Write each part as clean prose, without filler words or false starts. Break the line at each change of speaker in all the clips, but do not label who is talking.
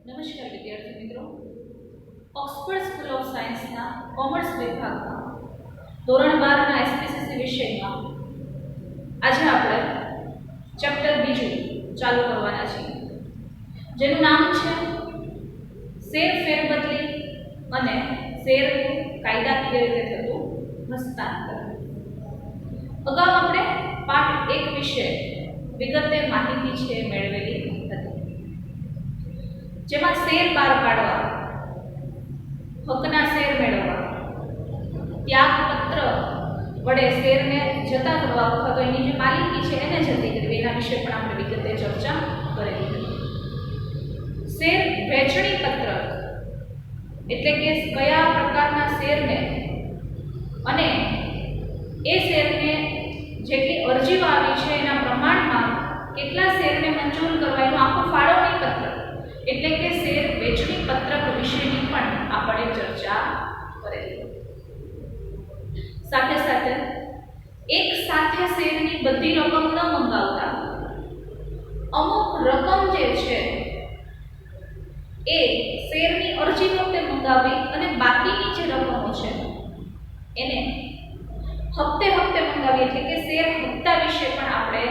નમસ્કાર વિદ્યાર્થી મિત્રો, ઓક્સફર્ડ સ્કૂલ ઓફ સાયન્સના કોમર્સ વિભાગમાં ધોરણ 12ના એસપીસીસી વિષયમાં આજે આપણે ચેપ્ટર બીજું ચાલુ કરવાના છીએ, જેનું નામ છે શેર ફેરબદલી અને શેરનું કાયદાકીય રીતે થતું હસ્તાંતર. અગાઉ આપણે પાઠ 1 વિશે વિગતે માહિતી છે મેળવેલી હતી, જેમાં શેર બહાર કાઢવા, હકના શેર મેળવવા, ત્યાગપત્ર વડે શેરને જતા કરવા અથવા તો એની જે માલિકી છે એને જતી કરવી, એના વિશે પણ આપણે વિગતે ચર્ચા કરેલી હતી. શેર વહેંચણી પત્ર એટલે કે કયા પ્રકારના શેરને અને એ શેરને જેટલી અરજીઓ આવી છે એના પ્રમાણમાં કેટલા શેરને મંજૂર કરવા, એનું આખું ફાળવણી પત્ર એટલે કે શેર વેચણી પત્રક વિશેની પણ આપણે ચર્ચા કરેલી. સાથે સાથે એક સાથે શેરની બધી રકમ ન મંગાવતા અમુક રકમ જે છે એ શેરની અરજી વખતે મંગાવી અને બાકીની જે રકમો છે એને હપ્તે હપ્તે મંગાવી, એટલે કે શેર હપ્તા વિશે પણ આપણે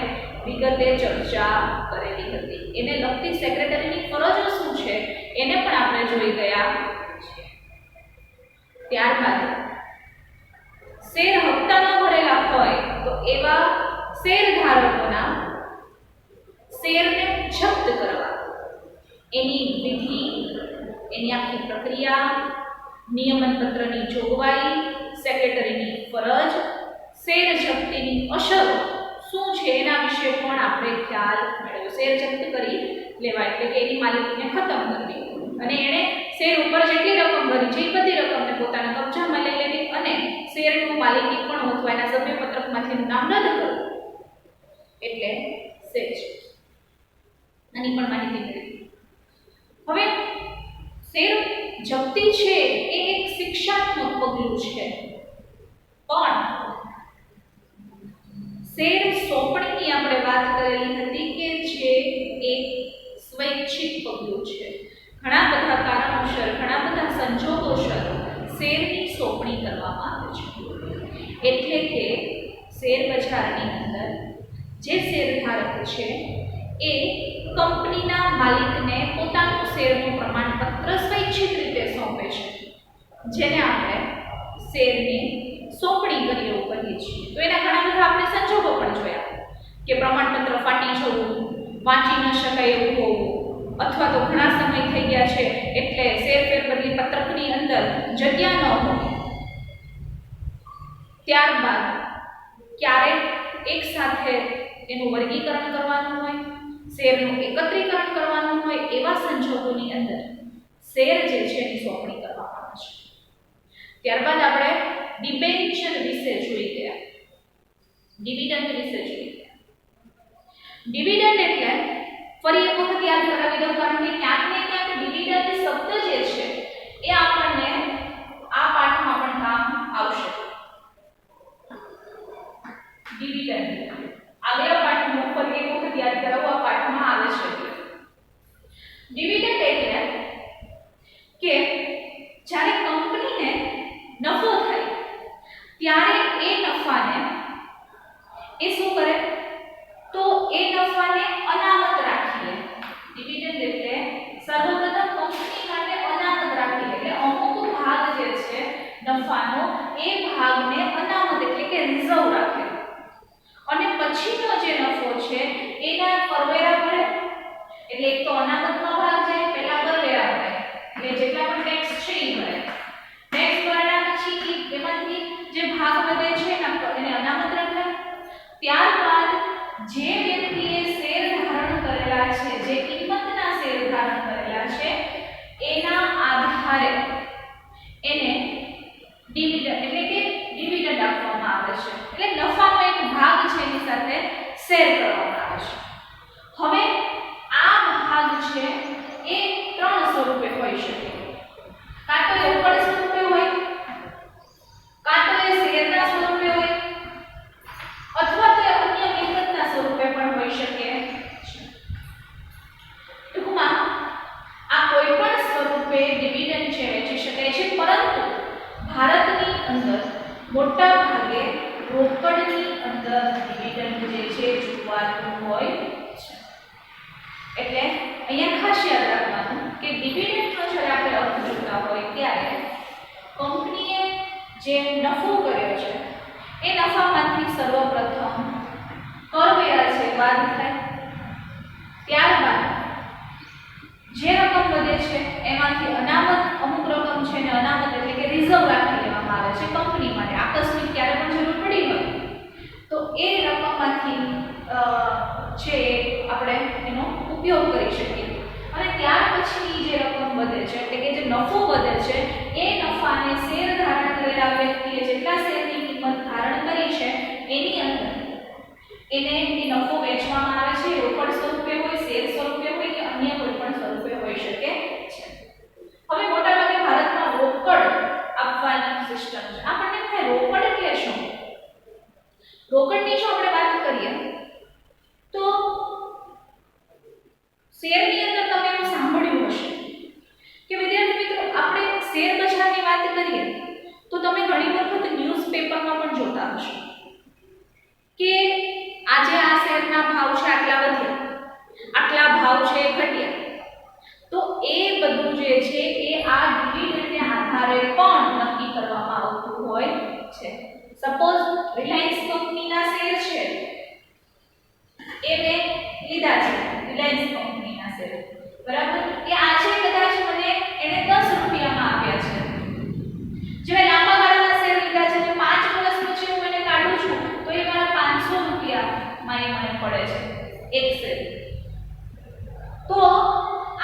વિગતે ચર્ચા કરેલી હતી. એને લગતી સેક્રેટરીની ફરજો શું છે એને પણ આપણે જોઈ ગયા. ત્યારબાદ શેર હપ્તા ન ભરેલા હોય તો એવા શેરધારકોના શેરને જપ્ત કરવા, એની વિધિ, એની આખી પ્રક્રિયા, નિયમન પત્રની જોગવાઈ, સેક્રેટરીની ફરજ, શેર જપ્તીની અસરો શું છે એના વિશે પણ આપણે ખ્યાલ મેળવ્યો. શેર જપ્ત કરી લેવા એટલે કે એની માલિકીને ખતમ કરવી અને એણે શેર ઉપર જેટલી રકમ ભરી છે એ બધી રકમને પોતાના કબજામાં લઈ લેવી અને શેરનું માલિકી પણ અથવા એના સભ્યપત્રકમાંથી નામ રદ કરવું એટલે શેર જપ્ત. આની પણ માહિતી મેળવી. હવે શેર જપ્તી છે એ એક શિક્ષાત્મક પગલું છે, પણ શેર સોંપણીની આપણે વાત કરેલી હતી કે જે એક સ્વૈચ્છિક પગલું છે. ઘણા બધા કારણોસર, ઘણા બધા સંજોગોસર શેરની સોંપણી કરવામાં આવે છે. એટલે કે શેર બજારની અંદર જે શેરધારક છે એ કંપનીના માલિકને પોતાનું શેરનું પ્રમાણપત્ર સ્વૈચ્છિક રીતે સોંપે છે, જેને આપણે શેરની સોંપણી કરી એવું કહીએ છીએ. તો એના ઘણા બધા આપણે સંજોગો પણ જોયા કે પ્રમાણપત્ર ફાટી જવું, વાંચી ન શકાય એવું હોવું, અથવા તો ઘણા સમય થઈ ગયા છે એટલે શેર ફેરબદલી પત્રકની અંદર જગ્યા ન હોય. ત્યારબાદ ક્યારેક એક સાથે એનું વર્ગીકરણ કરવાનું હોય, શેરનું એકત્રીકરણ કરવાનું હોય, એવા સંજોગોની અંદર શેર જે છે એની સોંપણી કરવામાં આવે છે. ત્યારબાદ આપણે ડિબેન્ચર વિશે જોઈ ગયા, ડિવિડન્ડ વિશે જોઈ ગયા. ડિવિડન્ડ એટલે ફરી એક વખત યાદ કરાવી દઉં, કારણ કે ક્યાંક ને ક્યાંક ડિવિડન્ડ શબ્દ જે છે એ આપણને આ પાઠમાં પણ કામ આવશે. ડિવિડન્ડ આગલા પાઠમાં ફરી એક વખત યાદ કરાવવું, આ પાઠમાં આવે છે. ડિવિડન્ડ એટલે કે જ્યારે કંપનીને નફો થાય ત્યારે એ નફાને એ શું કરે તો એ નફાને અનામત રાખી લે. અહીંયા ખાસ યાદ રાખવાનું કે ડિવિડન્ડનો જ્યારે આપણે અર્થ જોતા હોય ત્યારે કંપનીએ જે નફો કર્યો છે એ નફામાંથી સર્વપ્રથમ કરવેરા છે બાદ થાય, ત્યારબાદ જે રકમ વધે છે એમાંથી અનામત અમુક રકમ છે ને અનામત એટલે કે રિઝર્વ રાખી લેવામાં આવે છે કંપની માટે, આકસ્મિક ક્યારે પણ જરૂર પડી હોય તો એ રકમમાંથી છે આપણે એનો ઉપયોગ કરી શકીએ. અને ત્યાર પછીની જે રકમ વધે છે એટલે કે જે નફો વધે છે એ નફાને શેર ધારણ કરેલા વ્યક્તિએ જેટલા શેરની કિંમત ધારણ કરી છે એની અંદર એને એ નફો વેચવામાં આવે છે. રોકડ સ્વરૂપે હોય, શેર સ્વરૂપે હોય કે અન્ય કોઈ પણ સ્વરૂપે હોઈ શકે છે. હવે મોટાભાગે ભારતમાં રોકડ આપવાની સિસ્ટમ છે. આપણને થાય રોકડ એટલે શું? રોકડની જો આપણે વાત કરીએ તો શેરની અંદર તમે એવું સાંભળ્યું હશે કે વિદ્યાર્થી મિત્રો આપણે શેર બજારની વાત કરીએ તો તમે ઘણી વખત ન્યૂઝપેપરમાં પણ જોતા હશો કે આજે આ શેરના ભાવ છે આટલા વધ્યા, આટલા ભાવ છે ઘટ્યા. તો એ બધું જે છે એ આ ડિવિડન્ડને આધારે પણ નક્કી કરવામાં આવતું હોય છે. સપોઝ રિલાયન્સ કંપનીના શેર છે એ મેં લીધા છે, રિલાયન્સ કંપનીના શેર બરાબર, એ આજે કદાચ મને એને 10 રૂપિયામાં આપ્યા છે. જો મેં લાંબા ગાળાના શેર લીધા છે અને 5 વર્ષ પછી હું એને કાઢું છું તો એ મારા 500 રૂપિયામાં એ મને પડે છે એક શેર. તો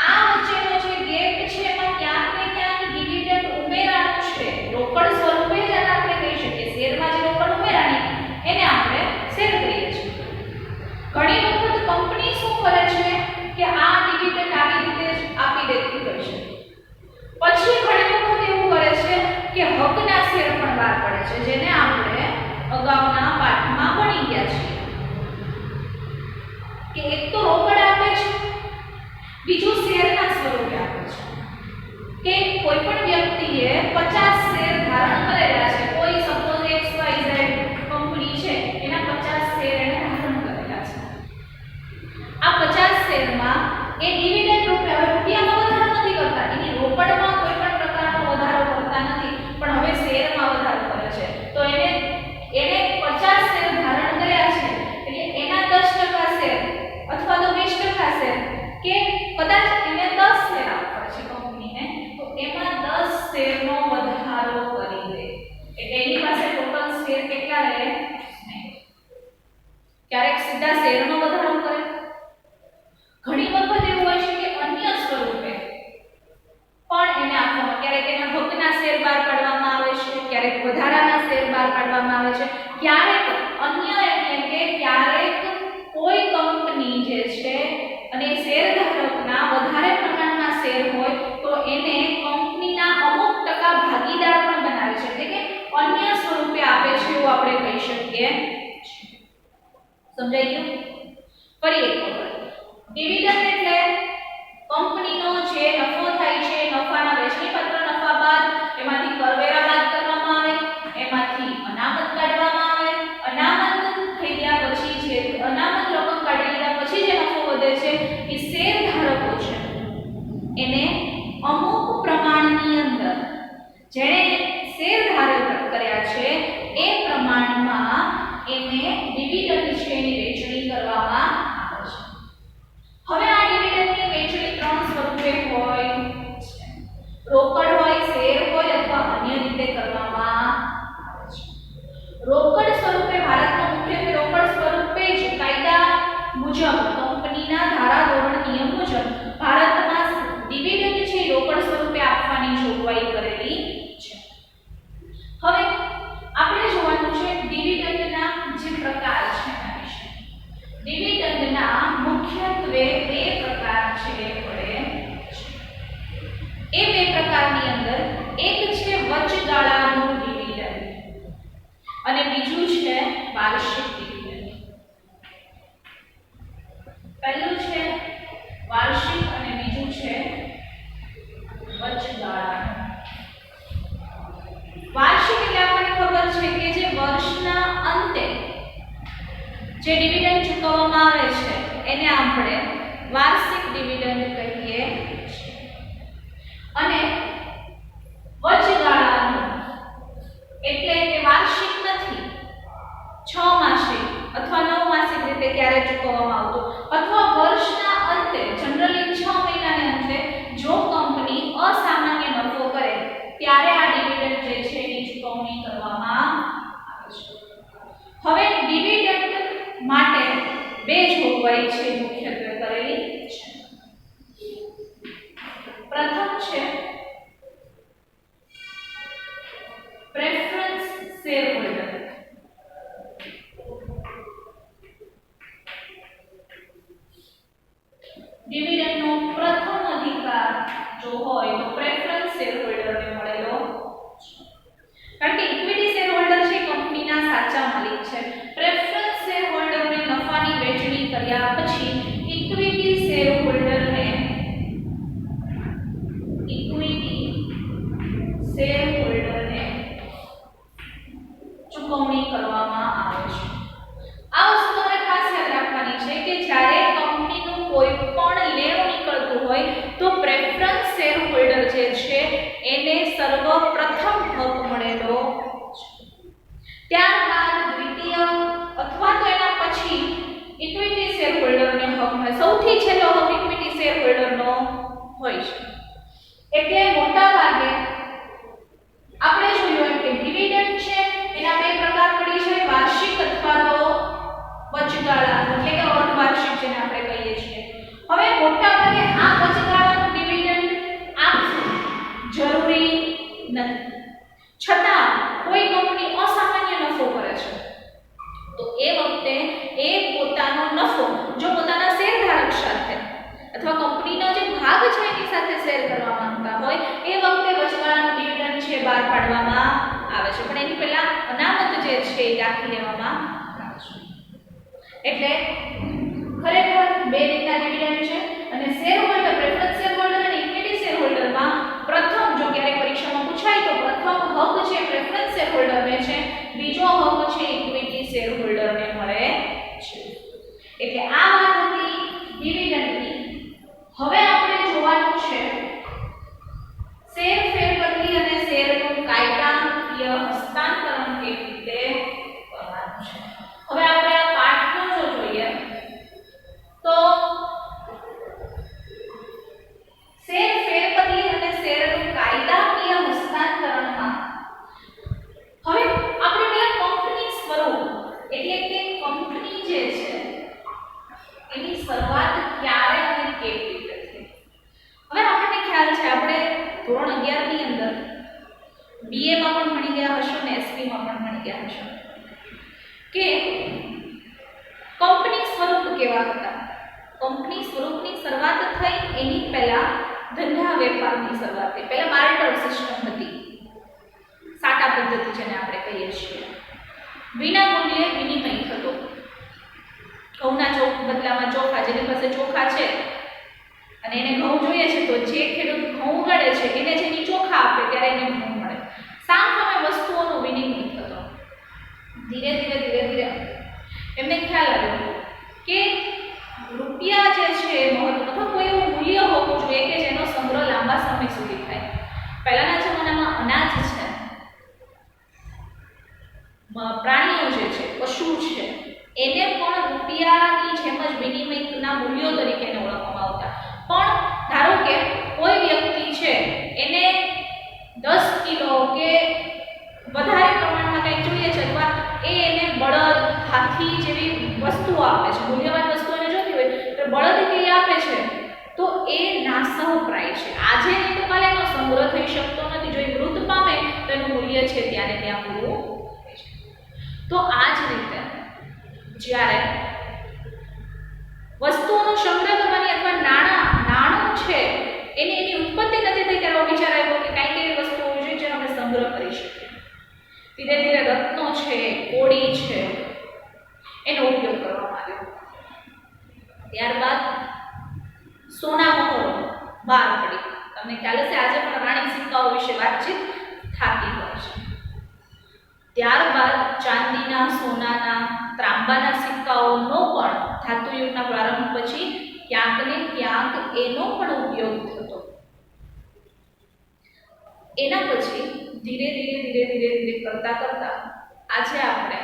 આ વચ્ચેનો જે ગેપ છે એમાં ક્યાંક ને ક્યાંક ડિવિડન્ડ ઉમેરાનું છે. રોકડ સ્વરૂપે જ આપણે કહી શકીએ, શેરમાં જે રોકડ ઉમેરાની એને આપણે શેર કહીએ છીએ. ઘણી વખત કંપની શું કરે છે કે આ ડિવિડન્ડ આવી રીતે જ આપી દેતી હોય છે. પછી ઘણી વખત એવું કરે છે કે હકના શેર પણ બહાર પડે છે, જેને આપણે અગાઉના પાઠમાં ભણી ગયા છીએ કે એક તો રોકડ આપે છે, બીજું શેરના સ્વરૂપે આપે છે. કે કોઈ પણ વ્યક્તિએ 50 શેર ધારણ કરેલા છે, કોઈ સપોઝ XYZ કંપની છે એના 50 શેર એને ધારણ કરેલા છે. આ 50 શેરમાં એ ડિવિડન્ડ રૂપે હવે રૂપિયામાં વધારો નથી કરતા, એની રોકડમાં કોઈ પણ પ્રકારનો વધારો કરતા નથી, પણ હવે શેરમાં વધારો કરે છે. તો એને 50 શેર ધારણ કર્યા છે એટલે એના 10% શેર અથવા તો 20% શેર કે કદાચ એને 10 શેર આપવા છે કંપનીને, તો એમાં 10 શેરનો વધારો કરી દે એટલે એની પાસે ટોટલ શેર કેટલા રહે? ક્યારેક સીધા શેરનો વધારો કરે, ઘણી વખત એવું હોય છે કે અન્ય સ્વરૂપે પણ એને આપવામાં, ક્યારેક એના હકના શેર બહાર પાડવામાં આવે છે, ક્યારેક વધારાના શેર બહાર પાડવામાં આવે છે, ક્યારેક અન્ય એટલે કે ક્યારેક કોઈ કંપની જે છે અને શેરધારકના વધારે પ્રમાણમાં શેર હોય તો એને કંપનીના અમુક ટકા ભાગીદાર પણ બનાવે છે, એટલે કે અન્ય સ્વરૂપે આપે છે એવું આપણે કહી શકીએ. સમજાઈ ગયું? ફરી એક વખત ડિવિડન્ડ એટલે કંપનીનો જે નફો થાય છે, નફાના વહેંચણીપાત્ર નફા બાદ એમાંથી કરવેરા બાદ કરવામાં આવે, એમાંથી અનામત કાઢવામાં આવે, અનામત થઈ ગયા પછી જે અનામત રકમ કાઢી લીધા પછી જે નફો વધે છે એ શેરધારકો છે એને અમુક પ્રમાણની અંદર જેણે શેર ધારણ કર્યા છે એ પ્રમાણમાં એને ડિવિડન્ડ છે એની વહેંચણી કરવામાં આવે છે. હવે આ ડિવિડન્ડની વહેંચણી 3 સ્વરૂપે હોય છે. રોકડ હોય, શેર હોય અથવા અન્ય રીતે કરવામાં આવે છે. રોકડ સ્વરૂપે ભારતમાં મુખ્યત્વે રોકડ સ્વરૂપે જ કાયદા મુજબ કંપનીના ધારા ધોરણ નિયમ મુજબ ભારતમાં ડિવિડન્ડ છે રોકડ સ્વરૂપે આપવાની જોગવાઈ કરેલી છે. હવે આપણે જોવાનું છે ડિવિડન્ડના જે પ્રકાર છે એના વિશે. ડિવિડન્ડના મુખ્યત્વે 2 પ્રકાર છે પડે છે. એ 2 પ્રકારની અંદર એક છે વચગાળાનું ડિવિડન્ડ અને બીજું છે વાર્ષિક ડિવિડન્ડ. પહેલું છે વાર્ષિક અને બીજું છે વચગાળાનું. વાર્ષિક એટલે આપણને ખબર છે કે જે વર્ષના અંતે જે ડિવિડન્ડ ચૂકવવામાં આવે છે એને આપણે વાર્ષિક ડિવિડન્ડ જો હોય તો પ્રેફરન્સ શેર હોલ્ડરને મળેલો, કારણ કે ઇક્વિટી શેર હોલ્ડર છે કંપનીના સાચા માલિક છે. પ્રેફરન્સ શેર હોલ્ડરને નફાની વહેંચણી કર્યા પછી ઇક્વિટી શેર હોલ્ડરને ચૂકવણી કરવામાં આવે છે. આ વસ્તુ તમારે ખાસ યાદ રાખવાની છે કે જ્યારે કંપનીનું કોઈ પણ લેણું નીકળતું હોય તો પ્રેફરન્સ શેર હોલ્ડર જે છે એને સર્વપ્રથમ હક મળેલો છે. ત્યારબાદ દ્વિતીય અથવા તો એના પછી ઇક્વિટી શેર હોલ્ડરને હક મળે. સૌથી છેલ્લો હક ઇક્વિટી શેર હોલ્ડરનો હોય છે. એટલે મોટા ભાગે આપણે જોયું કે ડિવિડન્ડ છે એના બે પ્રકાર પડી છે, વાર્ષિક અથવા તો વચગાળા એટલે કે અર્ધવાર્ષિક જેને આપણે કહીએ છીએ. હવે મોટા ભાગે આ વચગાળાનું ડિવિડન્ડ આપવું જરૂરી નથી, છતાં કોઈ કંપની અસામાન્ય નફો કરે છે તો એ વખતે એ પોતાનો નફો જો પોતાના શેરધારક સાથે અથવા કંપનીનો જે ભાગ છે એની સાથે શેર કરવા માંગતા હોય એ વખતે વચગાળાનું ડિવિડન્ડ છે બહાર પાડવામાં આવે છે, પણ એની પહેલા અનામત જે છે એ રાખી લેવામાં આવે છે. એટલે ખરેખર બે રીતના ડિવિડન્ડ છે અને share holder preference share holder અને ઇક્વિટી શેર હોલ્ડરમાં પ્રથમ જો ક્યારેક પરીક્ષામાં પૂછાય તો પ્રથમ હક છે પ્રેફરન્સ શેર હોલ્ડરને છે, બીજો હક છે ઇક્વિટી શેર હોલ્ડરને મળે છે. એટલે આ વાત હતી ડિવિડન્ડની. હવે આપણે જોવાનું છે શેર ફેરબદલી અને શેરનું કાયદાકીય હસ્તાંતરણ કેવી રીતે કરવાનું છે. હવે આપણે આ પાઠનો જો જોઈએ તો શેર ફેરબદલી અને શેરનું કાયદાકીય હસ્તાંતરણમાં હવે આપણે પેલા કંપની સ્વરૂપ એટલે કે કંપની જે છે એની શરૂઆત ક્યારે અને કેવી રીતે થઈ. હવે આપણને ખ્યાલ છે આપણે ધોરણ 11 ની અંદર BA માં પણ ભણી ગયા હશો ને SP માં પણ ભણી ગયા હશો કે કંપની સ્વરૂપ કેવા હતા. કંપની સ્વરૂપની શરૂઆત થઈ એની પહેલા ધંધા વેપારની શરૂઆત થઈ. પહેલા બાર્ટર સિસ્ટમ હતી, સાટા પદ્ધતિ જેને આપણે કહીએ છીએ. વિના મૂલ્યે વિનિમય થતો. ઘઉંના બદલામાં ચોખા, જેની પાસે ચોખા છે અને એને ઘઉં જોઈએ છે તો જે ખેડૂત ઘઉં ઉગાડે છે એને જેની ચોખા આપે ત્યારે એને ઘઉં મળે. સામે વસ્તુઓનો વિનિમય થતો. ધીરે ધીરે એમને ખ્યાલ આવ્યો કે રૂપિયા જે છે મહત્વ અથવા કોઈ એવું મૂલ્ય હોવું જોઈએ કે જેનો સંગ્રહ લાંબા સમય સુધી થાય. પહેલાના જમાનામાં અનાજ છે, પ્રાણીઓ જે છે, પશુ છે, એને પણ રૂપિયાની જેમ જ વિનિમયના મૂલ્યો તરીકે ઓળખવામાં આવતા. પણ ધારો કે કોઈ વ્યક્તિ છે એને 10 કિલો કે વધારે પ્રમાણમાં કંઈક જોઈએ છે અથવા એને બળદ, હાથી જેવી વસ્તુઓ આપે છે, મૂલ્યવાન વસ્તુઓને જોતી હોય તો બળદ કે આપે છે તો એ નાસવપ્રાય છે. આજે નહીં તો કાલે એનો સંગ્રહ થઈ શકતો નથી. જો એ મૃત પામે તો એનું મૂલ્ય છે ત્યારે ત્યાં પૂરું થઈ છે. તો આ જ રીતે જ્યારે વસ્તુઓનો સંગ્રહ કરવાની અથવા નાણું છે એની ઉત્પત્તિ નથી થઈ ત્યારે વિચાર આવ્યો કે કાંઈક એવી વસ્તુ હોવી જોઈએ જેનો આપણે સંગ્રહ કરી શકીએ. ધીરે ધીરે રત્નો છે, કોડી છે એનો ઉપયોગ કરવામાં આવ્યો. ત્યારબાદ સોના મહોરો બહાર પડી. તમને ખ્યાલ હશે આજે પણ રાણી સિક્કાઓ વિશે વાતચીત થતી હોય છે. ત્યારબાદ ચાંદીના, સોનાના, ત્રાંબાના સિક્કાઓનો પણ ધાતુયુગના પ્રારંભ પછી ક્યાંક ને ક્યાંક એનો પણ ઉપયોગ થતો. એના પછી ધીરે ધીરે કરતા આજે આપણે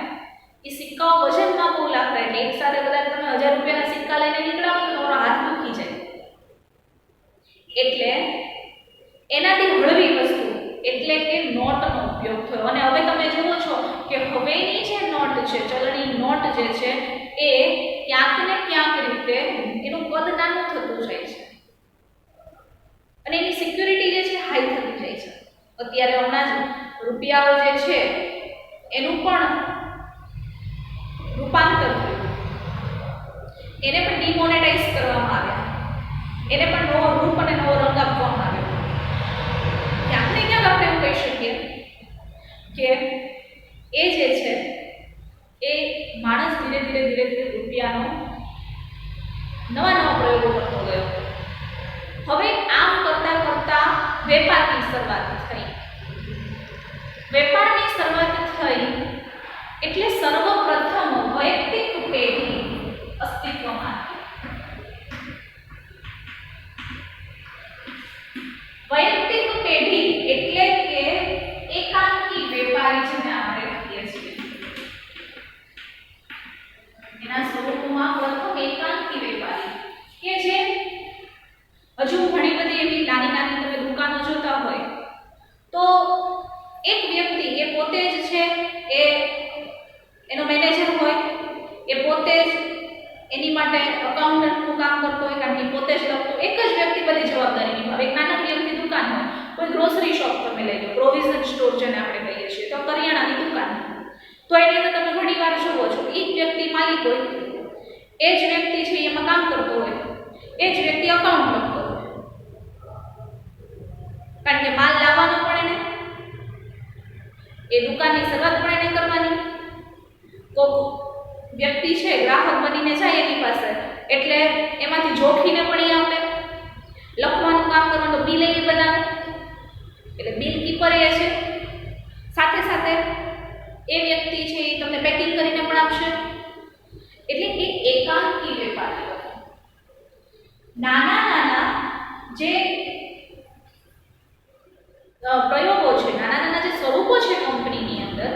એ સિક્કાઓ વજનમાં બહુ લાગતા એટલે એક સાથે કદાચ તમે 1000 રૂપિયાના સિક્કા લઈને નીકળાવો તો તમારો હાથ દુખી જાય. એટલે એનાથી હળવી વસ્તુ એટલે કે નોટનો ઉપયોગ થયો. અને હવે તમે જુઓ છો કે હવેની જે નોટ છે, ચલણી નોટ જે છે એ ક્યાંક ને ક્યાંક રીતે એનું કદ નાનું થતું જાય છે અને એની સિક્યુરિટી જે છે હાઈ થતી જાય છે. અત્યારે હમણાં જ રૂપિયાઓ જે છે એનું પણ રૂપાંતર થયું, એને પણ ડિમોનેટાઇઝ કરવામાં આવ્યા, એને પણ નવો રૂપ અને નવો રંગ આપવામાં આવ્યો. શકીએ કે એ જે છે એ માણસ ધીરે ધીરે રૂપિયાનો નવા પ્રયોગો કરતો ગયો. હવે આમ કરતા કરતા વેપારની શરૂઆત થઈ. વેપારની શરૂઆત થઈ એટલે સર્વપ્રથમ વૈયક્તિક પેઢી અસ્તિત્વમાં આવી. વૈયક્તિક પેઢી એટલે કે એકાંકી વેપારી જેને આપણે કહીએ છીએ, એના સ્વરૂપમાં પ્રથમ એકાંકી વેપારી કે જે હજુ ઘણી બધી એવી નાની નાની તમે દુકાનો જોતા હોય તો એક વ્યક્તિ એ પોતે જ છે એ એનો મેનેજર હોય, એ પોતે જ એની માટે અકાઉન્ટન્ટનું કામ કરતો હોય, કારણ કે પોતે જ લખતો, એક જ વ્યક્તિ બધી જવાબદારી નિભાવે. એક નાનકડી એમની દુકાન હોય, કોઈ ગ્રોસરી શોપ તમે લઈ લો, પ્રોવિઝન સ્ટોર જેને આપણે કહીએ છીએ, તો કરિયાણાની દુકાન, તો એની અંદર તમે ઘણી વાર જુઓ છો એક વ્યક્તિ માલિક હોય, એ જ વ્યક્તિ છે એમાં કામ કરતો હોય, એ જ વ્યક્તિ અકાઉન્ટ લખતો હોય, કારણ કે માલ લાવવાનો પણ એને, એ દુકાનની શરૂઆત પણ એને કરવાની. કોક વ્યક્તિ છે ગ્રાહક બનીને જાય એની પાસે, એટલે એમાંથી જોખીને પણ એ આપે, લખવાનું કામ કરવાનું, બિલ એ બનાવે, એટલે બિલ કીપર એ છે. સાથે સાથે એ વ્યક્તિ છે એ તમને પેકિંગ કરીને પણ આપશે. એટલે એ એકાંકી વેપારી હતો. નાના નાના જે પ્રયોગો છે, નાના નાના જે સ્વરૂપો છે કંપનીની અંદર,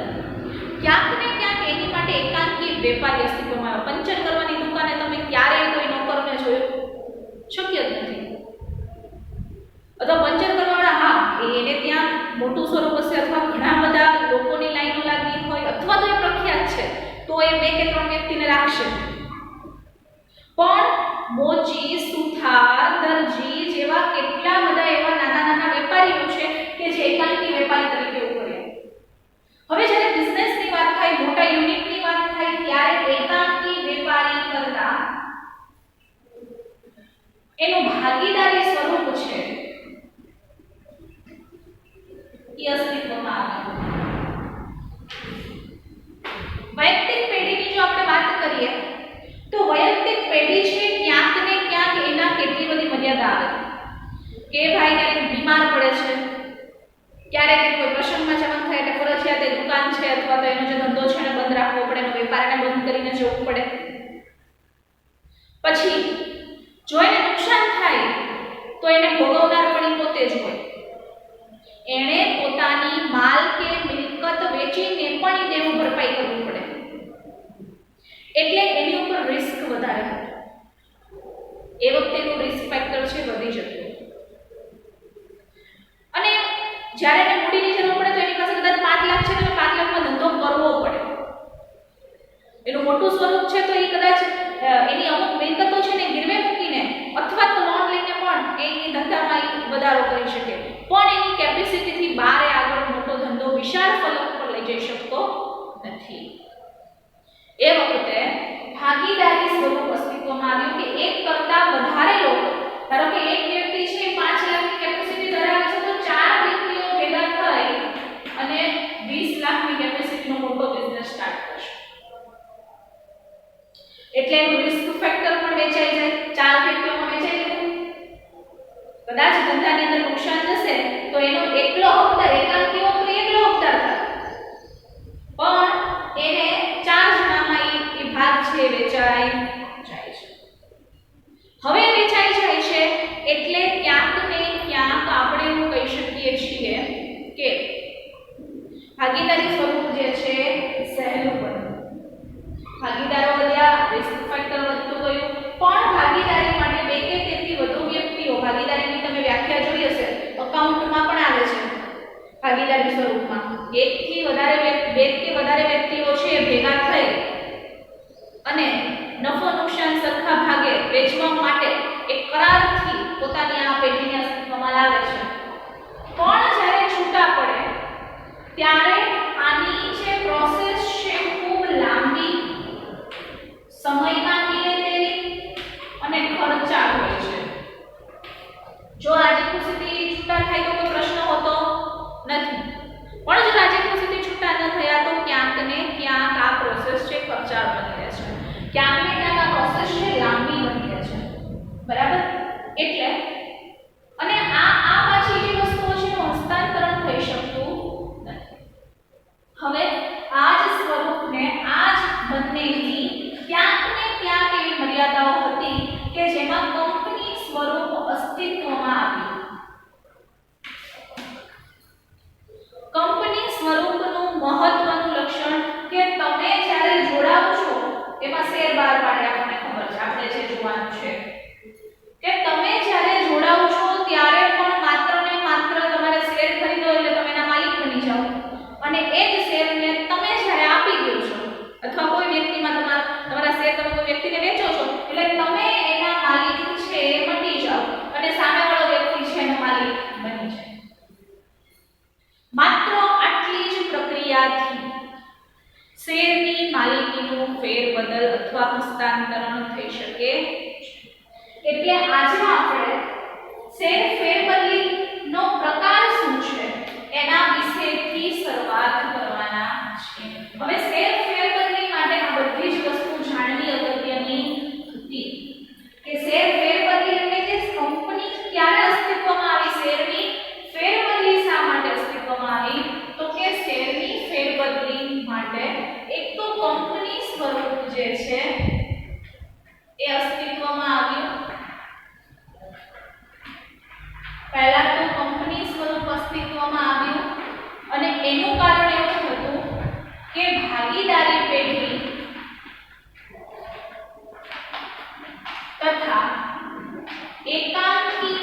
ક્યાંક ને ક્યાંક એની માટે એકાંકી વેપારી અસ્તિત્વમાં આવે. પંચર કરવાની દુકાને તમે ક્યારેય કોઈ નોકરને જોયો? શક્ય જ નથી. અથવા પંચર કરવાવાળા, હા, એને ત્યાં મોટું સ્વરૂપ હશે, અથવા ઘણા બધા લોકોની લાઈનો લાગી હોય, અથવા તો એ પ્રખ્યાત છે તો એ 2 કે 3 વ્યક્તિને રાખશે. પણ મોચી, સુથાર, દરજી જેવા કેટલા બધા એવા નાના નાના વેપારીઓ છે કે જે એકાંકી વેપારી તરીકે ઉભર્યા. હવે જ્યારે બિઝનેસની વાત થાય, મોટા યુનિટની વાત થાય, ત્યારે એકાંકી વેપારી કરતા એનું ભાગીદારી સ્વરૂપ છે એ અસ્તિત્વમાં આવ્યું. વૈયક્તિક પેઢીની જો આપણે વાત કરીએ તો વૈયક્તિક પેઢી છે ક્યાંક ને ક્યાંક એના કેટલી બધી મર્યાદા આવે કે ભાઈ ક્યારેક બીમાર પડે છે, ક્યારેક કોઈ પ્રસંગમાં જવાનું થાય એટલે ફરજિયાત એ દુકાન છે અથવા તો એનો જે ધંધો છે એને બંધ રાખવો પડે, એનો વેપારને બંધ કરીને જવું પડે. પછી જો એને નુકસાન થાય તો એને ભોગવનાર પણ પોતે જ હોય. એણે પોતાની માલ કે મિલકત વેચીને પણ તેનું ભરપાઈ કરવું પડે, એટલે એની ઉપર રિસ્ક વધારે હોય. એ વખતેનું રિસ્ક ફેક્ટર છે વધી જતું. અને જ્યારે એને મૂડીની જરૂર પડે તો એની પાસે કદાચ 5 લાખ છે તો 5 લાખમાં ધંધો કરવો પડે. એનું મોટું સ્વરૂપ છે તો એ કદાચ એની અમુક મિલકતો છે ને ગીરવે મૂકીને અથવા તો લોન લઈને પણ એની ધંધામાં વધારો કરી શકે, પણ એની કેપેસિટીથી બહાર આગળ મોટો ધંધો વિશાળ ફલક પર લઈ જઈ શકતો નથી. એ વખતે ભાગીદારી સ્વરૂપ અસ્તિત્વમાં આવ્યું કે એક કરતા વધારે લોકો, ધારો કે એક વ્યક્તિ છે 5 લાખની કેપેસિટી ધરાવે છે તો 4 વ્યક્તિઓ ભેગા થઈ અને 20 લાખની કેપેસિટીનો મોટો બિઝનેસ સ્ટાર્ટ કરશે. એટલે એનું રિસ્ક ફેક્ટર પણ વેચાઈ જાય. 4 વ્યક્તિઓમાં વેચાઈ જાય. કદાચ ધંધાની અંદર નુકસાન જશે તો એનો એકલો હકદાર, એકાંકી હોય તો એકલો હકદાર થાય, પણ એને 4 જણામાં એ ભાગ છે વેચાઈ જાય છે. હવે વેચાઈ જાય છે એટલે ક્યાંક ને ક્યાંક આપણે એવું કહી શકીએ છીએ કે ભાગીદારી સ્વરૂપ જે છે સહેલું બન્યું. ભાગીદારો વધ્યા, રિસ્ક ફેક્ટર વધતું ગયું, પણ ભાગીદારી માટે 2 કે તેથી વધુ વ્યક્તિઓ, ભાગીદારીની તમે વ્યાખ્યા જોઈ હશે, અકાઉન્ટમાં પણ આવે છે ભાગીદારી સ્વરૂપમાં. 2 કે વધારે વ્યક્તિઓ છે ભેગા થઈ અને નફો નુકસાન સરખા ભાગે વેચવા માટે એક કરારથી પોતાની આ પેઢીને અસ્તિત્વમાં લાવે છે. પણ જ્યારે છૂટા પડે ત્યારે આની જે પ્રોસેસ છે ખૂબ લાંબી, સમય માંગી લે તેવી અને ખર્ચાળ હોય છે. જો આજે ખુશીથી છૂટા થાય તો કોઈ પ્રશ્ન હોતો નથી, બરાબર. એટલે અને આ પાછી જે વસ્તુઓ છે એનું હસ્તાંતરણ થઈ શકતું નથી. હવે આ જ સ્વરૂપને આ જ બંનેની ક્યાંક ને ક્યાંક એવી મર્યાદાઓ હતી કે જેમાં કંપની સ્વરૂપ અસ્તિત્વમાં આવ્યું. કંપની સ્વરૂપનું મહત્વનું લક્ષણ કે તમે જ્યારે જોડાવ છો એમાં શેર બહાર પાડે આપણને ખબર છે, આપણે જે જોવાનું છે કે તમે જ્યારે જોડાવ છો ત્યારે પણ માત્ર ને માત્ર તમારે શેર ખરીદો એટલે તમે એના માલિક બની જાઓ અને એ જ શેરને તમે જ્યારે આપી દો છો અથવા કોઈ વ્યક્તિમાં તમારા શેર તમે કોઈ વ્યક્તિને વેચો છો એટલે તમે એના માલિક છે એ મટી જાઓ અને સામેવાળો વ્યક્તિ છે એનો માલિક બની જાય. માત્ર આટલી જ પ્રક્રિયાથી શેરની માલિકીનું ફેરબદલ અથવા હસ્તાંતરણ થઈ શકે. એટલે આજે આપણે શેર ફેરબદલીનો પ્રકાર શું છે એના વિશેથી શરૂઆત કરવાના છે. હવે શેર ફેરબદલી માટે આ બધી જ વસ્તુ જાણવી અગત્યની હતી કે શેર ફેરબદલી એટલે કે કંપની ક્યારે અસ્તિત્વમાં આવી, શેરની ફેરબદલી શા માટે અસ્તિત્વમાં આવી, તો કે શેરની ફેરબદલી માટે એક તો કંપની સ્વરૂપ જે છે એ અસ્તિત્વમાં આવ્યું. પહેલા તો કંપની સ્વરૂપ અસ્તિત્વમાં આવ્યું અને એનું કારણ એવું હતું કે ભાગીદારી પેઢી તથા એકાંકી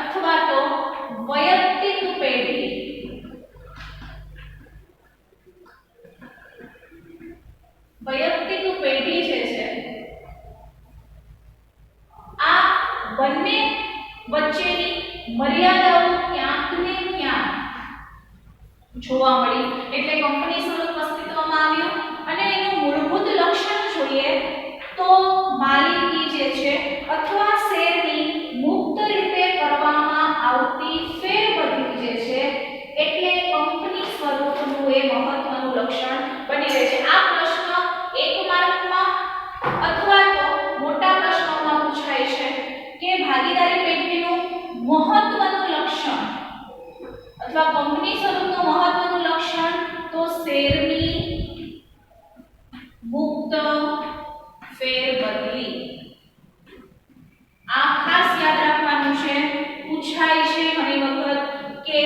અથવા તો વૈયક્તિક પેઢી જે છે આ બંને વચ્ચેની મર્યાદાઓ ક્યાંક ને ક્યાંક જોવા મળી. એટલે કંપની સ્વરૂપ અસ્તિત્વમાં આવ્યું અને એનું મૂળભૂત લક્ષણ જોઈએ તો માલિકી જે છે અથવા શેરની મુક્ત રીતે કરવામાં આવતી ફેરબદલી જે છે એટલે કંપની સ્વરૂપનું એ મહત્વનું લક્ષણ બની રહે છે. આ પ્રશ્ન એક માર્કમાં અથવા તો મોટા પ્રશ્નોમાં પૂછાય છે કે ભાગીદારી પેઢીનું મહત્વનું લક્ષણ અથવા કંપની સ્વરૂપનું મહત્વનું લક્ષણ તો શેરની મુક્ત ફેરબદલી. આ ખાસ યાદ રાખવાનું છે, પૂછાય છે ઘણી વખત કે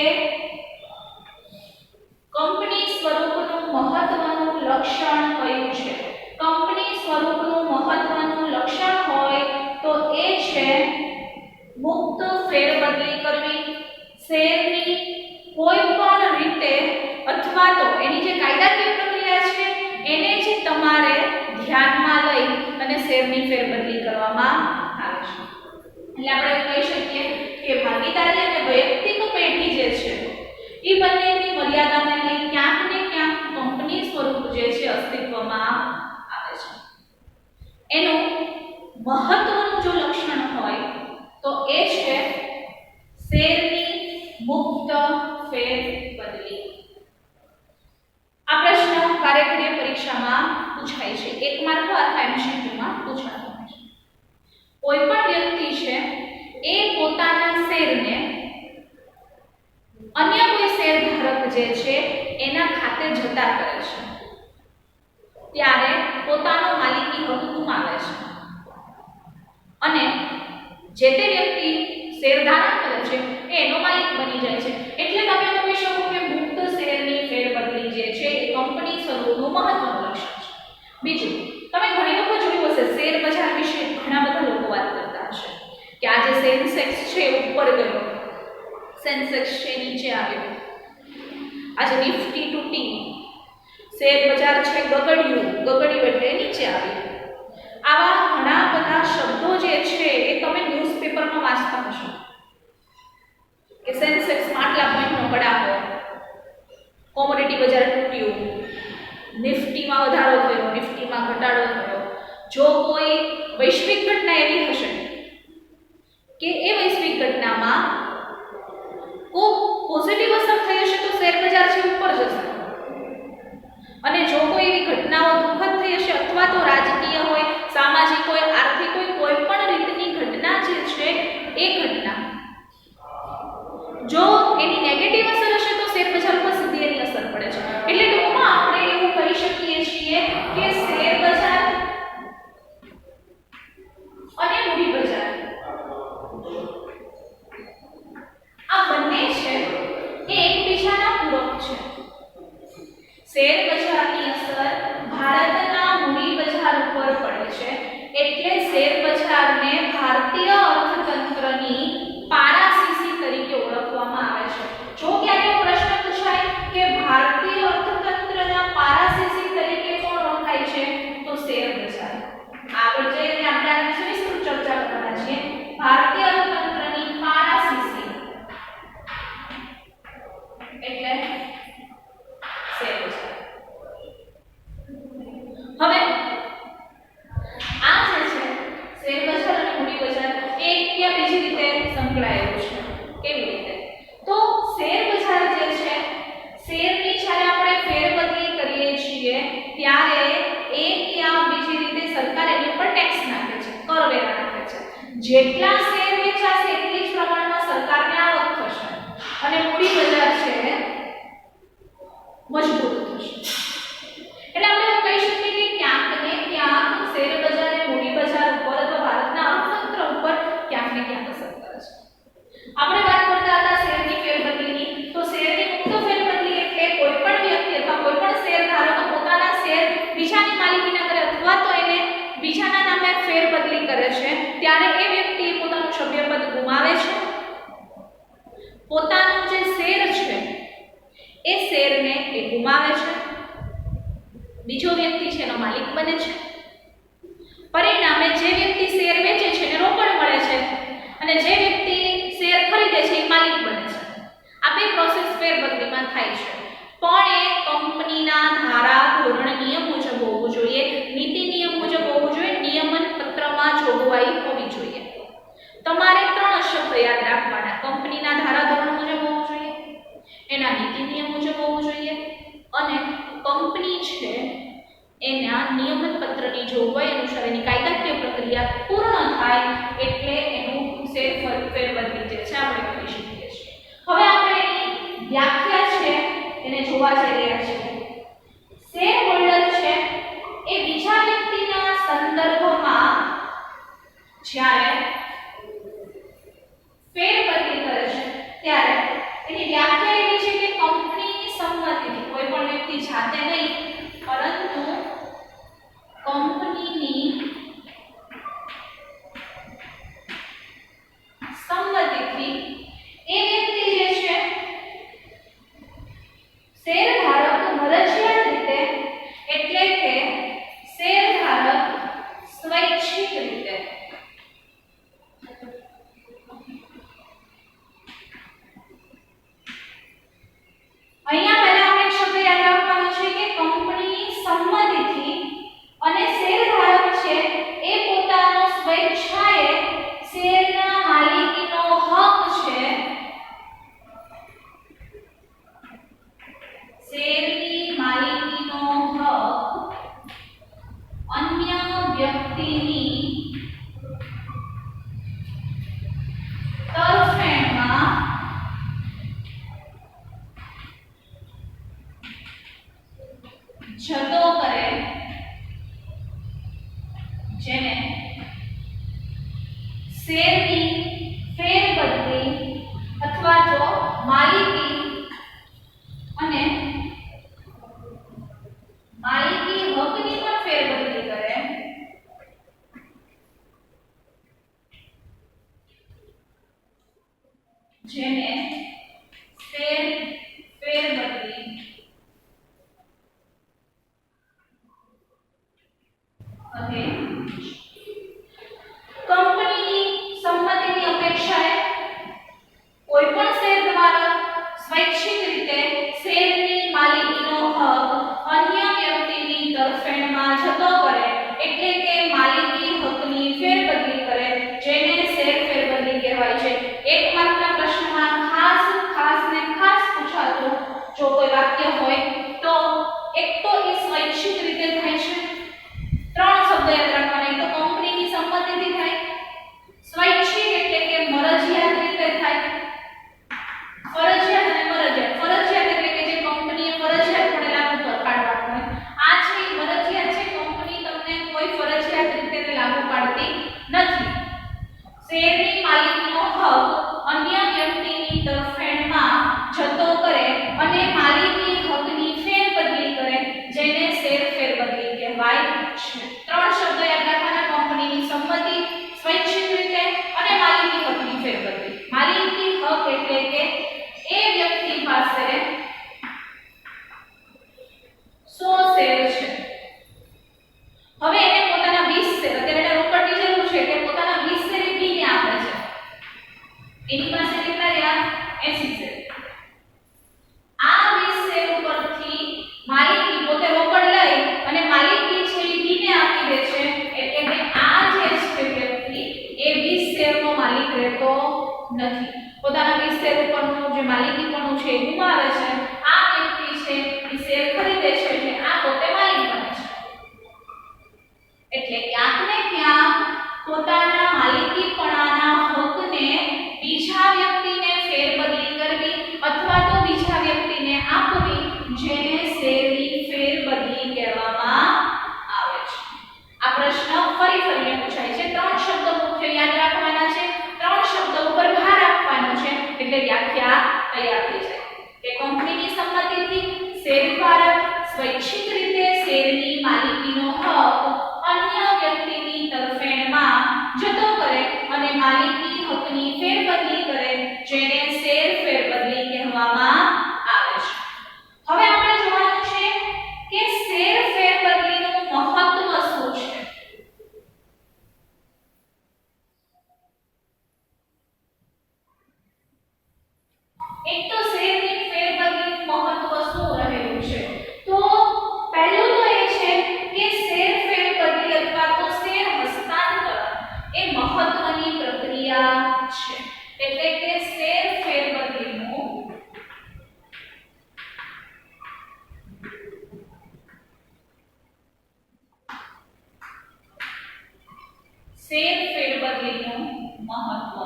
કંપની સ્વરૂપનું મહત્વનું લક્ષણ કયું છે. કંપની સ્વરૂપનું મહત્વનું લક્ષણ હોય તો એ છે મુક્ત ફેરબદલી કરવી. શેરની કોઈ પણ રીતે અથવા તો એની જે કાયદાકીય પ્રક્રિયા છે એને જ તમારે ધ્યાનમાં લઈ અને શેરની ફેરબદલી કરવામાં આવે છે. એટલે આપણે કહી શકીએ કે ભાગીદારી અને વૈયક્તિક પેઢી જે છે એ બંનેની મર્યાદાને લઈ ક્યાંક ને ક્યાંક કંપની સ્વરૂપ જે છે અસ્તિત્વમાં આવે છે. એનું મહત્વનું જો લક્ષણ હોય તો એ છે શેરની મુક્ત ફેરબદલી. આ પ્રશ્ન કાર્યકીય પરીક્ષામાં પૂછાય છે, એક માર્ક અથવા એમસીક્યુમાં પૂછાતો હોય છે. કોઈ પણ વ્યક્તિ છે એ પોતાના શેરને અન્ય કોઈ શેરધારક જે છે એના ખાતે જતા કરે છે ત્યારે પોતાનો માલિકી હક ગુમાવે છે અને જે તે વ્યક્તિ શેરધારણ કરે છે એનો માલિક બની જાય છે. એટલે તમે કહી શકો કે મુક્ત શેરની ફેરબદલી જે છે એ કંપની સ્વરૂપનું મહત્વનું લક્ષણ છે. બીજું, તમે ઘણી વખત જોયું હશે શેર બજાર વિશે ઘણા બધા લોકો વાત કરતા હશે કે આજે સેન્સેક્સ છે ઉપર ગયો, સેન્સેક્સ છે નીચે આવ્યો, આજે નિફ્ટી તૂટી, શેર બજાર છે ગગડ્યું એટલે નીચે આવ્યું. આવા ઘણા બધા શબ્દો જે છે એ તમે ન્યૂઝપેપરમાં વાંચતા હશો કે સેન્સેક્સમાં આટલા પોઈન્ટનો કડાકો, કોમોડિટી બજાર તૂટ્યું, નિફ્ટીમાં વધારો થયો, નિફ્ટીમાં ઘટાડો થયો. જો કોઈ વૈશ્વિક ઘટના એવી હશે કે એ વૈશ્વિક ઘટનામાં ખૂબ પોઝિટિવ અસર થઈ હશે તો શેર બજાર છે ઉપર જશે અને જો કોઈ એવી ઘટનાઓ દુઃખદ થઈ હશે અથવા તો રાજકીય હોય, સામાજિક હોય, આર્થિક હોય, કોઈ પણ બીજી રીતે સંકળાયેલું છે. કેવી રીતે? તો શેર બજાર જે છે, શેરની જ્યારે આપણે ફેરબદલી કરીએ છીએ ત્યારે એક યા બીજી રીતે સરકાર એની ઉપર ટેક્સ નાખે છે, કરવેરા નાખે છે. જેટલા શેર વેચાશે એટલી જ પ્રમાણમાં સરકારને આવક થશે અને મૂડી બજાર છે મજબૂત થશે. એટલે આપણે એવું કહી શકીએ કે ક્યાંક ને ક્યાંક શેર બજાર એ મૂડી બજાર ઉપર અથવા ભારતના અર્થતંત્ર ઉપર ક્યાંક ને ક્યાંક અસર કરે છે. આપણે વાત કરતા હતા શેરની ફેરબદલીની, તો શેરની મુક્ત ફેરબદલી એટલે કોઈ પણ વ્યક્તિ અથવા કોઈ પણ શેરધારક પોતાના શેર બીજાની માલિકીના કરે અથવા તો એને બીજાના નામે ફેરબદલી કરે છે ત્યારે એ વ્યક્તિ પોતાનું સભ્યપદ ગુમાવે છે. પોતાનું જે શેર છે એ શેરને એ ગુમાવે છે, બીજો વ્યક્તિ છે એનો માલિક બને છે. પરિણામે જે વ્યક્તિ શેર વેચે છે એને રોકડ મળે છે અને જે વ્યક્તિ શેર ખરીદે છે એ માલિક બને છે. આ બે પ્રોસેસ ફેરબદલીમાં થાય છે. પણ એ કંપનીના ધારા ધોરણ નિયમ મુજબ હોવું જોઈએ, નીતિ નિયમ મુજબ હોવું જોઈએ, નિયમન પત્રમાં જોગવાઈ હોવી જોઈએ. તમારે 3 શબ્દ યાદ રાખવાના: કંપનીના ધારા ધોરણ મુજબ હોવું જોઈએ, એના નીતિ નિયમ મુજબ હોવું જોઈએ અને કંપની છે એના નિયમન પત્રની જોગવાઈ અનુસાર એની કાયદાકીય પ્રક્રિયા પૂર્ણ થાય એટલે એનું શેર ફેરબદલી જે છે આપણે કરી શકીએ છીએ. હવે આપણે એની વ્યાખ્યા છે એને જોવા જઈ રહ્યા છીએ. શેર હોલ્ડર છે એ બીજા વ્યક્તિના સંદર્ભમાં જ્યારે ફેરબદલી કરે છે ત્યારે એની વ્યાખ્યા એવી છે કે કંપનીની સંમતિથી, કોઈ પણ વ્યક્તિ જાતે નહીં પરંતુ કંપનીની સંમતિથી એ વ્યક્તિ જે છે શેરધારક મરજિયાત રીતે એટલે કે શેરધારક સ્વૈચ્છિક રીતે અહીંયા પહેલા આપણે શબ્દ યાદ રાખવાનો છે કે કંપનીની સંમતિથી અને શેરધારક છે એ પોતાનો સ્વેચ્છાએ શેરના માલિકીનો હક છે શેરની માલિકીનો હક અન્ય વ્યક્તિની તરફેણમાં જતો કરે, જેને શેરની ફેરબદલી અથવા તો માલિકી અને માલિકી હકની પણ ફેરબદલી કરે, જેને શેર ફેરબદલી કહે. કંપનીની સંમતિની અપેક્ષાએ કોઈ પણ શેરધારક સ્વૈચ્છિક રીતે શેરની માલિકીનો હક અન્ય વ્યક્તિની તરફેણમાં જતો કરે એટલે કે માલિકી હકની ફેરબદલી કરે, જેને શેર ફેરબદલી કહેવાય છે. એકમાત્ર પ્રશ્નમાં ખાસ પૂછાતું જો કોઈ વાક્ય હોય તો એક તો એ સ્વૈચ્છિક રીતે થાય છે. 3 શબ્દ યાદ રાખવાના. એક તો કંપનીની સંમતિથી થાય, સ્વૈચ્છિક એટલે કે મરજિયાત રીતે થાય, ફરજિયાત અને મરજિયાત. ફરજિયાત એટલે કે જે કંપનીએ ફરજિયાત પણ લાગુ પાડવાનું હોય. આ છે મરજિયાત છે, કંપની તમને કોઈ ફરજિયાત રીતે લાગુ પાડતી નથી. શેરની માલિકીનો હક અન્ય વ્યક્તિની તરફેણમાં જતો કરે અને માલિકી હકની ફેરબદલી કરે, જેને શેર ફેરબદલી કહેવાય છે. 3 શબ્દો યાદ રાખવાના: કંપનીની સંમતિ, સ્વૈચ્છિક રીતે અને માલિકી હકની ફેરબદલી. માલિકી હક એટલે કે એ વ્યક્તિ પાસે 100 શેર છે, હવે એને પોતાના 20 શેર, અત્યારે એને રોકડની જરૂર છે એટલે પોતાના 20 શેર બીને આપે છે. એની પાસે કેટલા રહ્યા? 80 શેર. આ 20 શેર ઉપરથી માલિકી પોતે રોકડ લઈ અને માલિકી છે એ બીને આપી દે છે એટલે કે આ જે છે વ્યક્તિ એ 20 શેરનો માલિક રહેતો નથી, પોતાના વિસ્તાર ઉપરનું જે માલિકીપણું છે એ ગુમાવે છે, આ વ્યક્તિ છે એ શેર ખરીદે છે એટલે આ પોતે માલિક બને છે। એટલે ક્યાંક ને ક્યાંક પોતાના માલિકીપણાના હકને બીજા વ્યક્તિને ફેરબદલી કરવી અથવા તો બીજા વ્યક્તિને આપવી, જેને શેરની ફેરબદલી કહેવામાં આવે છે। આ પ્રશ્ન ફરી પૂછાય છે। ત્રણ શબ્દો મુખ્ય યાદ રાખવાના છે, ત્રણ શબ્દો ઉપર ભાર આપવાનો છે, એટલે વ્યાખ્યા તૈયાર થઈ જાય કે કંપનીની સંમતિથી શેરધારક સ્વૈચ્છિક રીતે શેરની માલિકીનો હક અન્ય વ્યક્તિની તરફેણમાં જતો કરે અને માલિકી હકની ફેરબદલી કરે, જેને શેર ફેરબદલી કહેવામાં આવે છે। હવે આપણે જોવાનું છે કે શેર ફેરબદલીનું મહત્વ શું છે। એક તો શેરની ફેરબદલીનું મહત્વ શું રહેલું છે, તો પહેલું તો એ છે કે શેર ફેરબદલી અથવા તો શેર હસ્તાંતરણ એ મહત્વની પ્રક્રિયા છે। એટલે કે શેર ફેરબદલીનું મહત્વ,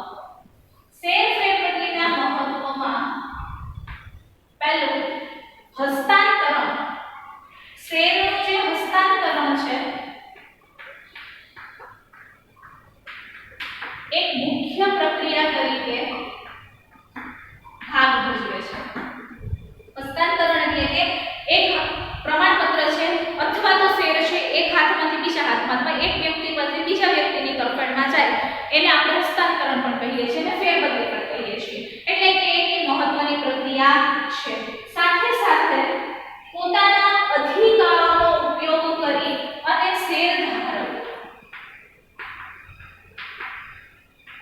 શેર ફેરબદલીના મહત્વમાં પહેલું હસ્તાંતરણ, શેરનું જે હસ્તાંતરણ છે એક મુખ્ય પ્રક્રિયા તરીકે ભાગ ભજવે છે। હસ્તાંતરણ એટલે કે એક પ્રમાણપત્ર છે અથવા તો શેર છે એક હાથમાંથી બીજા હાથમાં અથવા એક વ્યક્તિ પરથી બીજા વ્યક્તિની તરફેણમાં જાય, એને આપણે હસ્તાંતરણ પણ કહીએ છીએ અને ફેરબદલી પણ કહીએ છીએ। એટલે કે એક મહત્વની પ્રક્રિયા છે। સાથે સાથે પોતાના અધિકારોનો ઉપયોગ કરી અને શેરધારક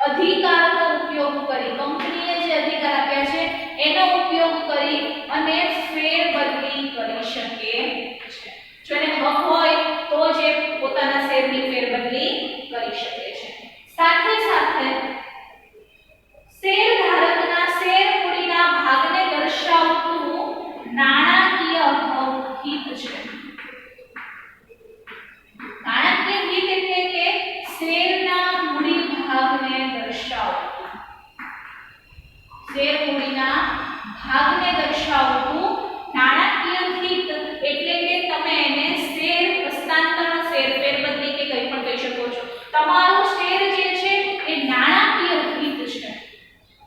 અધિકારનો ઉપયોગ કરી, કંપનીએ જે અધિકાર આપ્યા છે એનો ઉપયોગ કરી અને ફેરબદલી કરી શકે છે। જો એને હક હોય તો જ પોતાના શેરની ફેરબદલી કરી શકે છે। સાથે સાથે શેરધારકના શેર મૂડીના ભાગને દર્શાવતું નાણાકીય હિત છે। નાણાકીય હિત એટલે કે શેરના મૂડી ભાગને દર્શાવતું, શેર મૂડીના ભાગને દર્શાવતું નાણાકીય હિત એટલે કે તમે એને શેર હસ્તાંતરણ, શેર ફેરબદલી કે કંઈ પણ કહી શકો છો। તમારો શેર જે છે એ નાણાકીય હિત છે,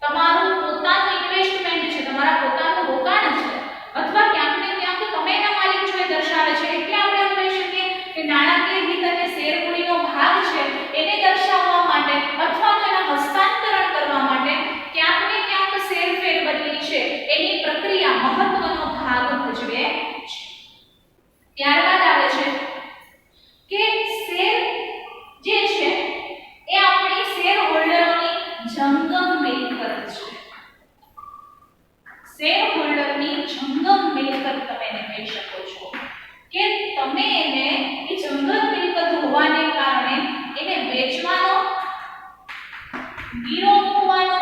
તમારું પોતાનું ઇન્વેસ્ટમેન્ટ છે, તમારા પોતાનું રોકાણ છે અથવા ક્યાંક ને ક્યાંક તમે એના માલિક છો એ દર્શાવે છે। એટલે આપણે એમ કહી શકીએ કે નાણાકીય હિત અને શેર મૂડીનો ભાગ છે એને દર્શાવવા માટે અથવા તો એના હસ્તાંતરણ કરવા માટે ક્યાંક ને ક્યાંક શેર ફેરબદલી છે એની પ્રક્રિયા મહત્વનો ભાગ ભજવે છે। ત્યારબાદ આવે છે કે શેર જે છે એ આપણી શેર હોલ્ડરોની જંગમ મિલકત છે। શેર હોલ્ડરની જંગમ મિલકત તમે એને કહી શકો છો કે તમે એને એ જંગમ મિલકત હોવાને કારણે એને વેચવાનો, ગીરો મૂકવાનો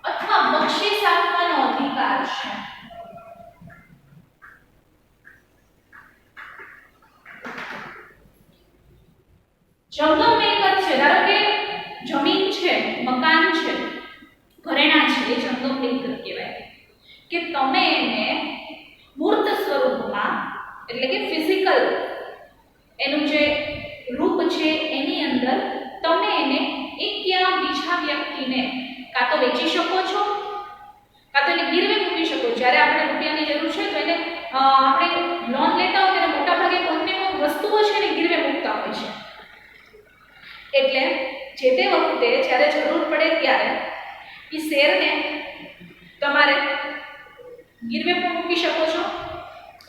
અથવા બક્ષિસ આપવાનો અધિકાર છે। જંગમ મિલકત છે, ધારો કે જમીન છે, મકાન છે, ઘરેણાં છે, એ જંગમ મિલકત કહેવાય કે તમે એને મૂર્ત સ્વરૂપમાં એટલે કે ફિઝિકલ એનું જે રૂપ છે એની અંદર તમે એને એક યા બીજા વ્યક્તિને કાં તો વેચી શકો છો કાં તો એને ગીરવે મૂકી શકો। જ્યારે આપણે રૂપિયાની જરૂર છે તો એને આપણે લોન લેતા હોય ત્યારે મોટાભાગે કંપનીઓ વસ્તુઓ છે ને ગીરવે મૂકતા હોય છે। એટલે જે તે વખતે જ્યારે જરૂર પડે ત્યારે એ શેરને તમારે ગીરવે પણ મૂકી શકો છો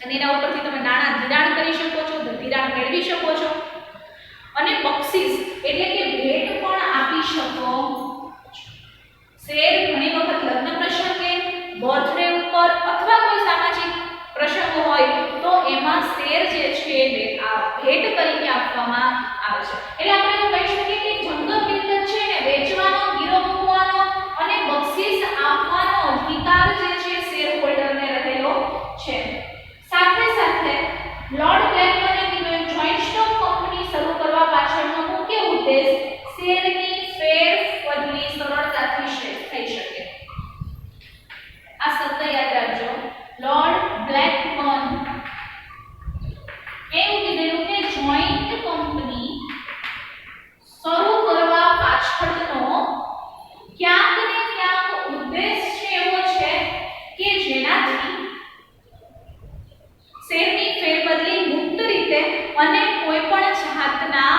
અને એના ઉપરથી તમે નાણાં ધિરાણ કરી શકો છો, ધિરાણ મેળવી શકો છો અને બક્ષિસ એટલે કે ભેટ પણ આપી શકો છો। શેર ઘણી વખત લગ્ન પ્રસંગે, બર્થડે ઉપર અથવા કોઈ સામાજિક પ્રસંગ હોય તો એમાં શેર જે છે ભેટ તરીકે આપવામાં આવે છે। એટલે આપણે એવું કહી શકીએ કે જંગમ મિલકત છે ને શેરની ફેરબદલી સરળતાથી થઈ શકે. આ શબ્દ યાદ રાખજો. લોર્ડ બ્લેકબર્ન એવું કીધેલું કે જોઈન્ટ કંપની શરૂ કરવા પાછળનો ક્યાંક ને ક્યાંક ઉદ્દેશ્ય એવો છે કે જેનાથી શેરની ફેરબદલી મુક્ત રીતે અને કોઈ પણ જાતના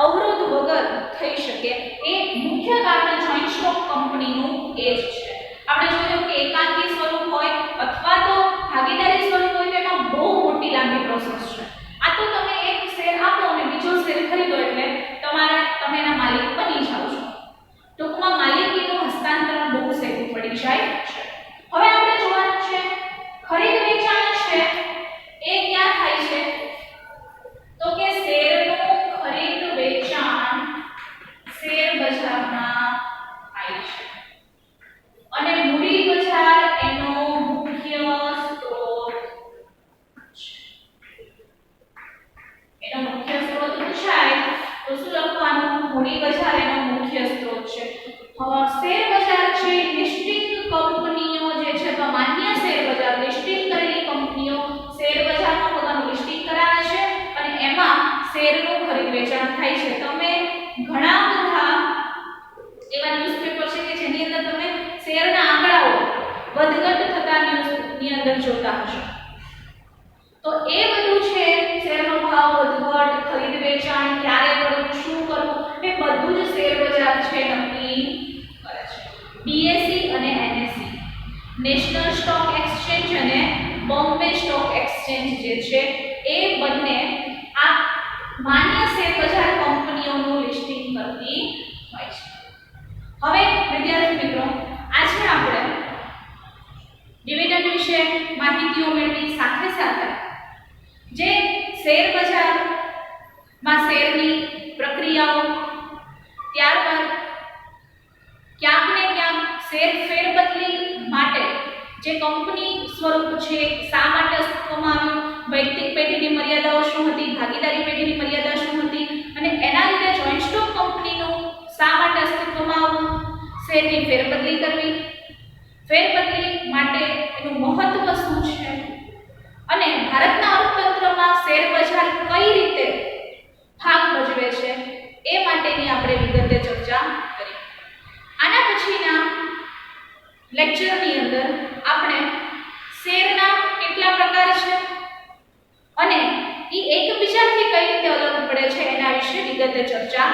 અવરોધ વગર થઈ શકે. એ મુખ્ય કારણ જોઈન્ટ સ્ટોક કંપનીનું એ જ છે. આપણે જોયું કે એકાંકી સ્વરૂપ હોય અથવા તો ભાગીદારી સ્વરૂપ હોય તો એમાં બહુ મોટી લાંબી પ્રોસેસ છે. આ તો તમે એક શેર આપો અને બીજો શેર ખરીદો એટલે તમે એના માલિક બની જાઓ છો. ટૂંકમાં માલિકીનું હસ્તાંતરણ બહુ સહેલું પડી જાય છે. હવે આપણે જોવાનું છે ખરીદ વેચાણ છે એ ક્યાં થાય છે? તો કે શેરનું ખરીદ વેચાણ શેર બજારમાં થાય છે અને મૂડી બજાર એનો મુખ્ય સ્ત્રોત છે. એનો મુખ્ય સ્ત્રોત પૂછાય તો શું લખવાનું? મૂડી બજાર એનો મુખ્ય સ્ત્રોત છે. શેર બજાર છે લિસ્ટિંગ કંપનીઓ જે છે તો માન્ય શેર બજાર લિસ્ટિંગ કરેલી કંપનીઓ શેર બજારમાં પોતાનું લિસ્ટિંગ કરાવે છે અને એમાં શેરનું ખરીદ વેચાણ થાય છે. તમે ઘણા બધા એવા ન્યૂઝપેપર છે કે જેની અંદર તમે શેરના આંકડાઓ વધઘટ થતા ન્યૂઝની અંદર જોતા હશો. તો એ બધું છે શેરનો ભાવ વધઘટ, ખરીદ વેચાણ ક્યારે કરવું, શું કરવું એ બધું જ શેર બજાર છે નક્કી કરે છે. બીએસઈ અને એનએસઈ નેશનલ સ્ટોક એક્સચેન્જ અને બોમ્બે સ્ટોક એક્સચેન્જ જે છે એ બંને આ માન્ય શેર બજાર કંપનીઓનું લિસ્ટિંગ કરતી હોય છે. હવે વિદ્યાર્થી મિત્રો આજે આપણે ડિવિડન્ડ વિશે માહિતીઓ મેળવી સાથે સાથે જે શેર બજારમાં શેરની પ્રક્રિયાઓ ત્યારબાદ ક્યાંક ને ક્યાંક શેર ફેરબદલી માટે જે કંપની સ્વરૂપ છે શા માટે અસ્તિત્વમાં આવ્યું, વૈયક્તિક પેઢીની મર્યાદાઓ શું હતી, ભાગીદારી પેઢીની મર્યાદા શું હતી અને એના લીધે જોઈન્ટ સ્ટોક કંપનીનું શા માટે અસ્તિત્વમાં આવવું, શેરની ફેરબદલી કરવી, ફેરબદલી માટે એનું મહત્વ શું છે અને ભારતના અર્થતંત્રમાં શેર બજાર કઈ રીતે ભાગ ભજવે છે એ માટેની આપણે વિગતે ચર્ચા કરી. આના પછીના લેક્ચરની અંદર આપણે શેરના કેટલા પ્રકાર છે અને એ એકબીજાથી કઈ રીતે અલગ પડે છે એના વિશે વિગતે ચર્ચા